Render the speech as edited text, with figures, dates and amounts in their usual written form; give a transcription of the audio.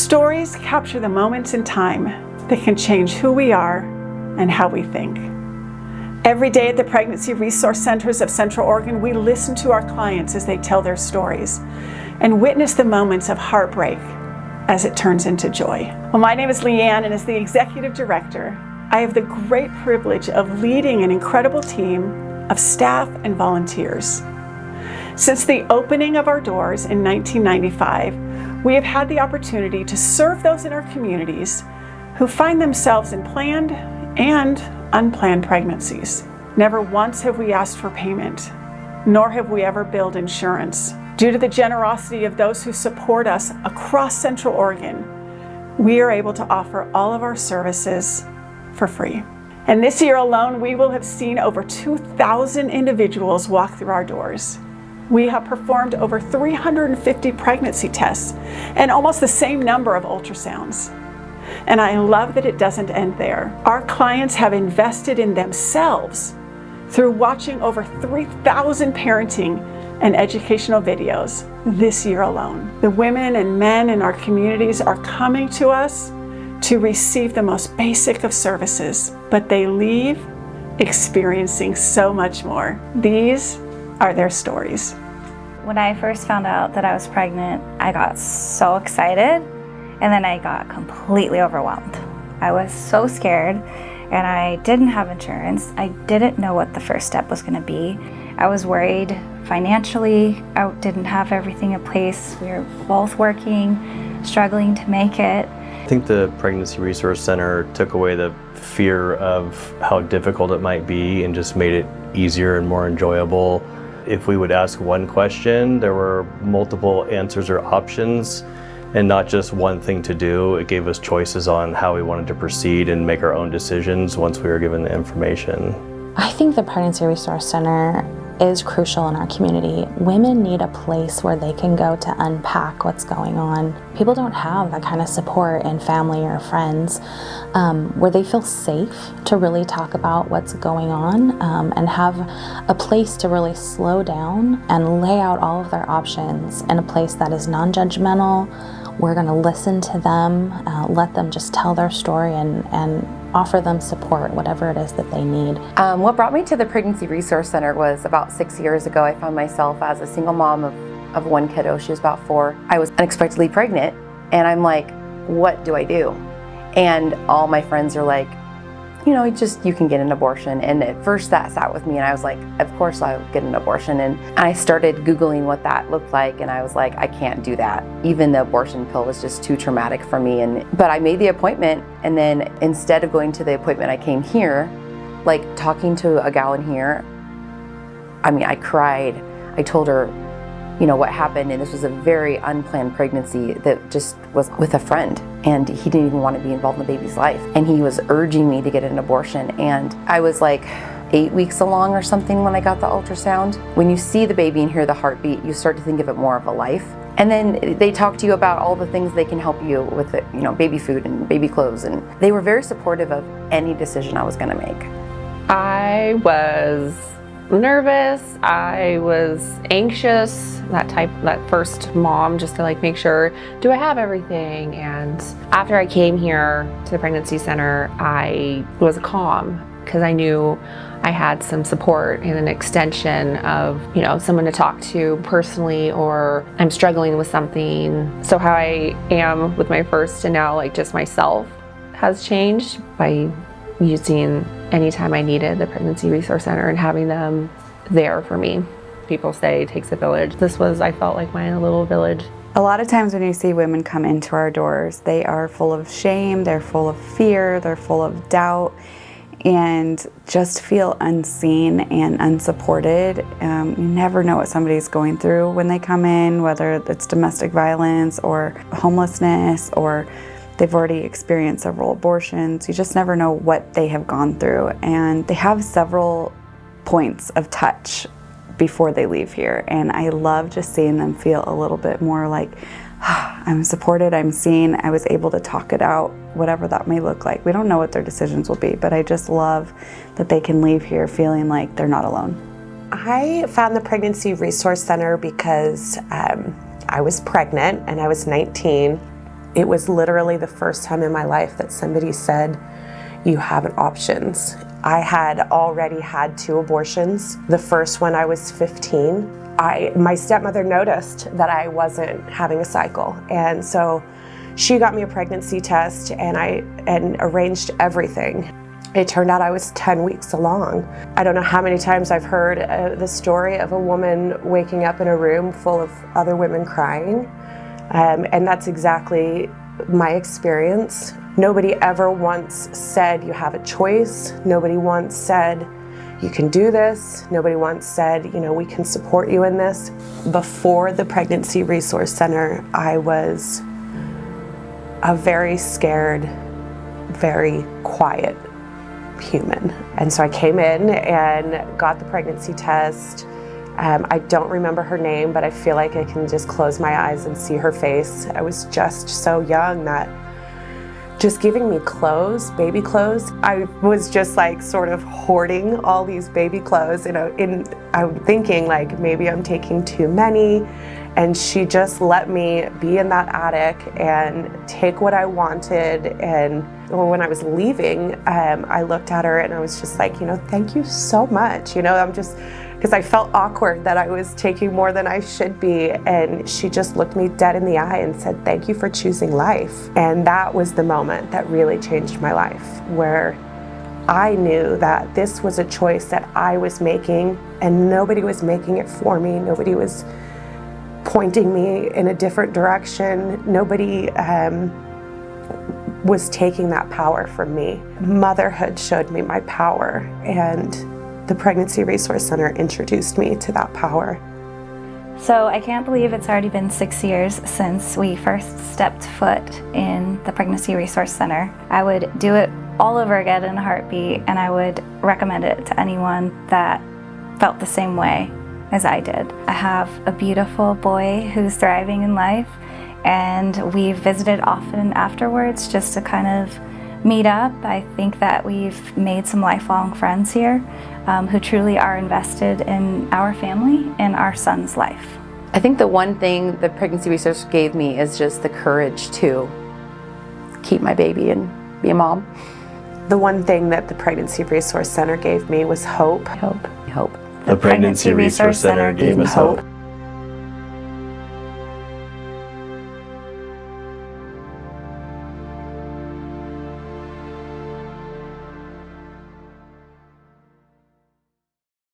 Stories capture the moments in time that can change who we are and how we think. Every day at the Pregnancy Resource Centers of Central Oregon, we listen to our clients as they tell their stories and witness the moments of heartbreak as it turns into joy. Well, my name is Leanne, and as the Executive Director, I have the great privilege of leading an incredible team of staff and volunteers. Since the opening of our doors in 1995, we have had the opportunity to serve those in our communities who find themselves in planned and unplanned pregnancies. Never once have we asked for payment, nor have we ever billed insurance. Due to the generosity of those who support us across Central Oregon, we are able to offer all of our services for free. And this year alone, we will have seen over 2,000 individuals walk through our doors. We have performed over 350 pregnancy tests and almost the same number of ultrasounds. And I love that it doesn't end there. Our clients have invested in themselves through watching over 3,000 parenting and educational videos this year alone. The women and men in our communities are coming to us to receive the most basic of services, but they leave experiencing so much more. These are their stories. When I first found out that I was pregnant, I got so excited, and then I got completely overwhelmed. I was so scared, and I didn't have insurance. I didn't know what the first step was going to be. I was worried financially. I didn't have everything in place. We were both working, struggling to make it. I think the Pregnancy Resource Center took away the fear of how difficult it might be and just made it easier and more enjoyable. If we would ask one question, there were multiple answers or options and not just one thing to do. It gave us choices on how we wanted to proceed and make our own decisions once we were given the information. I think the Pregnancy Resource Center is crucial in our community. Women need a place where they can go to unpack what's going on. People don't have that kind of support in family or friends where they feel safe to really talk about what's going on and have a place to really slow down and lay out all of their options in a place that is non-judgmental. We're going to listen to them, let them just tell their story and offer them support, whatever it is that they need. What brought me to the Pregnancy Resource Center was about 6 years ago. I found myself as a single mom of one kiddo. She was about 4. I was unexpectedly pregnant, and I'm like, what do I do? And all my friends are like, you can get an abortion. And at first that sat with me, and I was like, of course I'll get an abortion. And I started Googling what that looked like, and I was like, I can't do that. Even the abortion pill was just too traumatic for me. But I made the appointment, and then instead of going to the appointment, I came here, like talking to a gal in here. I cried. I told her, what happened, and this was a very unplanned pregnancy that just was with a friend, and he didn't even want to be involved in the baby's life, and he was urging me to get an abortion, and I was like 8 weeks along or something when I got the ultrasound. When you see the baby and hear the heartbeat, you start to think of it more of a life. And then they talk to you about all the things they can help you with, baby food and baby clothes, and they were very supportive of any decision I was going to make. I was nervous, I was anxious, that first mom, just to make sure, do I have everything? And after I came here to the pregnancy center, I was calm because I knew I had some support and an extension of, someone to talk to personally, or I'm struggling with something. So how I am with my first and now just myself has changed by using anytime I needed the Pregnancy Resource Center and having them there for me. People say it takes a village. I felt like my little village. A lot of times when you see women come into our doors, they are full of shame, they're full of fear, they're full of doubt, and just feel unseen and unsupported. You never know what somebody's going through when they come in, whether it's domestic violence or homelessness, or they've already experienced several abortions. You just never know what they have gone through. And they have several points of touch before they leave here. And I love just seeing them feel a little bit more like, I'm supported, I'm seen, I was able to talk it out, whatever that may look like. We don't know what their decisions will be, but I just love that they can leave here feeling like they're not alone. I found the Pregnancy Resource Center because I was pregnant and I was 19. It was literally the first time in my life that somebody said, you have options. I had already had 2 abortions. The first one I was 15. My stepmother noticed that I wasn't having a cycle, and so she got me a pregnancy test and arranged everything. It turned out I was 10 weeks along. I don't know how many times I've heard the story of a woman waking up in a room full of other women crying, and that's exactly my experience. Nobody ever once said you have a choice. Nobody once said you can do this. Nobody once said, we can support you in this. Before the Pregnancy Resource Center, I was a very scared, very quiet human. And so I came in and got the pregnancy test. I don't remember her name, but I feel like I can just close my eyes and see her face. I was just so young that just giving me clothes, baby clothes, I was just like sort of hoarding all these baby clothes. I'm thinking like maybe I'm taking too many. And she just let me be in that attic and take what I wanted. Or when I was leaving, I looked at her and I was just like, thank you so much. Because I felt awkward that I was taking more than I should be. And she just looked me dead in the eye and said, thank you for choosing life. And that was the moment that really changed my life, where I knew that this was a choice that I was making and nobody was making it for me. Nobody was pointing me in a different direction. Nobody was taking that power from me. Motherhood showed me my power, and the Pregnancy Resource Center introduced me to that power. So I can't believe it's already been 6 years since we first stepped foot in the Pregnancy Resource Center. I would do it all over again in a heartbeat, and I would recommend it to anyone that felt the same way as I did. I have a beautiful boy who's thriving in life, and we've visited often afterwards just to kind of meet up. I think that we've made some lifelong friends here who truly are invested in our family and our son's life. I think the one thing the Pregnancy Resource gave me is just the courage to keep my baby and be a mom. The one thing that the Pregnancy Resource Center gave me was hope. Hope. The Pregnancy Resource Center gave us hope.